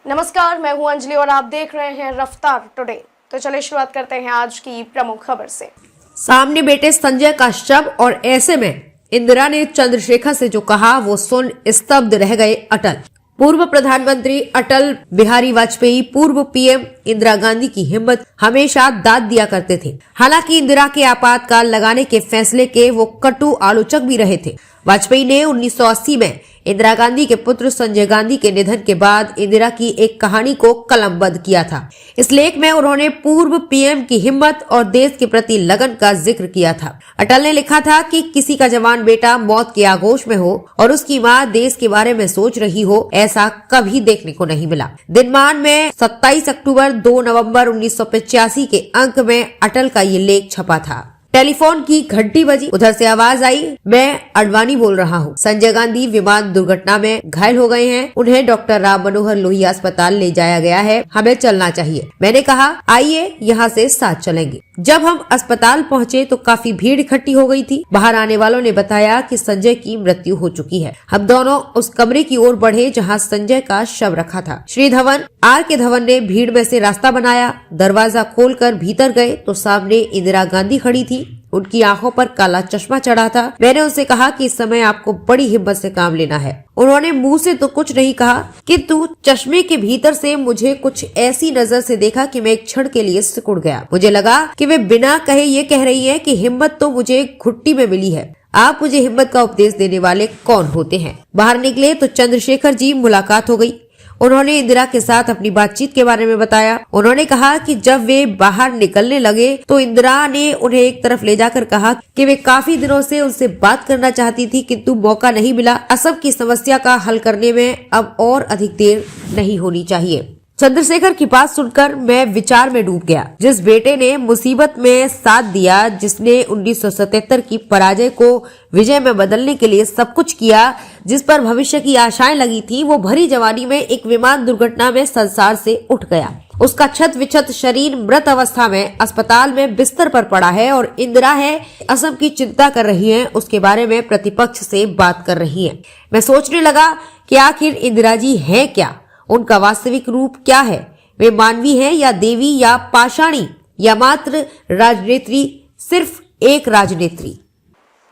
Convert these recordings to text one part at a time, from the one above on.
नमस्कार, मैं हूं अंजलि और आप देख रहे हैं रफ्तार टुडे। तो चलिए शुरुआत करते हैं आज की प्रमुख खबर से। सामने बेटे संजय का शव और ऐसे में इंदिरा ने चंद्रशेखर से जो कहा वो सुन स्तब्ध रह गए अटल। पूर्व प्रधानमंत्री अटल बिहारी वाजपेयी पूर्व पीएम इंदिरा गांधी की हिम्मत हमेशा दाद दिया करते थे। हालांकि इंदिरा के आपातकाल लगाने के फैसले के वो कटु आलोचक भी रहे थे। वाजपेयी ने 1980 में इंदिरा गांधी के पुत्र संजय गांधी के निधन के बाद इंदिरा की एक कहानी को कलमबद्ध किया था। इस लेख में उन्होंने पूर्व पीएम की हिम्मत और देश के प्रति लगन का जिक्र किया था। अटल ने लिखा था कि किसी का जवान बेटा मौत के आगोश में हो और उसकी माँ देश के बारे में सोच रही हो, ऐसा कभी देखने को नहीं मिला। दिनमान में 27 अक्टूबर 2 नवंबर 1985 के अंक में अटल का ये लेख छपा था। टेलीफोन की घंटी बजी, उधर से आवाज आई, मैं अडवाणी बोल रहा हूँ। संजय गांधी विमान दुर्घटना में घायल हो गए हैं, उन्हें डॉक्टर राम मनोहर लोहिया अस्पताल ले जाया गया है, हमें चलना चाहिए। मैंने कहा आइए यहाँ से साथ चलेंगे। जब हम अस्पताल पहुँचे तो काफी भीड़ इकट्ठी हो गई थी। बाहर आने वालों ने बताया कि संजय की मृत्यु हो चुकी है। हम दोनों उस कमरे की ओर बढ़े जहाँ संजय का शव रखा था। श्री धवन आर के धवन ने भीड़ में से रास्ता बनाया। दरवाजा खोलकर भीतर गए तो सामने इंदिरा गांधी खड़ी थी। उनकी आंखों पर काला चश्मा चढ़ा था। मैंने उनसे कहा कि इस समय आपको बड़ी हिम्मत से काम लेना है। उन्होंने मुंह से तो कुछ नहीं कहा, किंतु चश्मे के भीतर से मुझे कुछ ऐसी नजर से देखा कि मैं एक क्षण के लिए सिकुड़ गया। मुझे लगा कि वे बिना कहे ये कह रही है कि हिम्मत तो मुझे घुट्टी में मिली है, आप मुझे हिम्मत का उपदेश देने वाले कौन होते हैं। बाहर निकले तो चंद्रशेखर जी मुलाकात हो गई। उन्होंने इंदिरा के साथ अपनी बातचीत के बारे में बताया। उन्होंने कहा कि जब वे बाहर निकलने लगे तो इंदिरा ने उन्हें एक तरफ ले जाकर कहा कि वे काफी दिनों से उनसे बात करना चाहती थी, किंतु मौका नहीं मिला। असम की समस्या का हल करने में अब और अधिक देर नहीं होनी चाहिए। चंद्रशेखर की बात सुनकर मैं विचार में डूब गया। जिस बेटे ने मुसीबत में साथ दिया, जिसने 1977 की पराजय को विजय में बदलने के लिए सब कुछ किया, जिस पर भविष्य की आशाएं लगी थी, वो भरी जवानी में एक विमान दुर्घटना में संसार से उठ गया। उसका छत विछत शरीर मृत अवस्था में अस्पताल में बिस्तर पर पड़ा है और इंदिरा है असम की चिंता कर रही है, उसके बारे में प्रतिपक्ष से बात कर रही है। मैं सोचने लगा कि आखिर इंदिरा जी है क्या, उनका वास्तविक रूप क्या है। वे मानवी है या देवी या पाषाणी या मात्र राजनेत्री, सिर्फ एक राजनेत्री।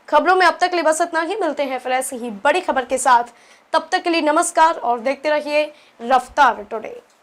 खबरों में अब तक के लिए बस इतना ही। मिलते हैं फिर ऐसी ही बड़ी खबर के साथ। तब तक के लिए नमस्कार और देखते रहिए रफ्तार टुडे।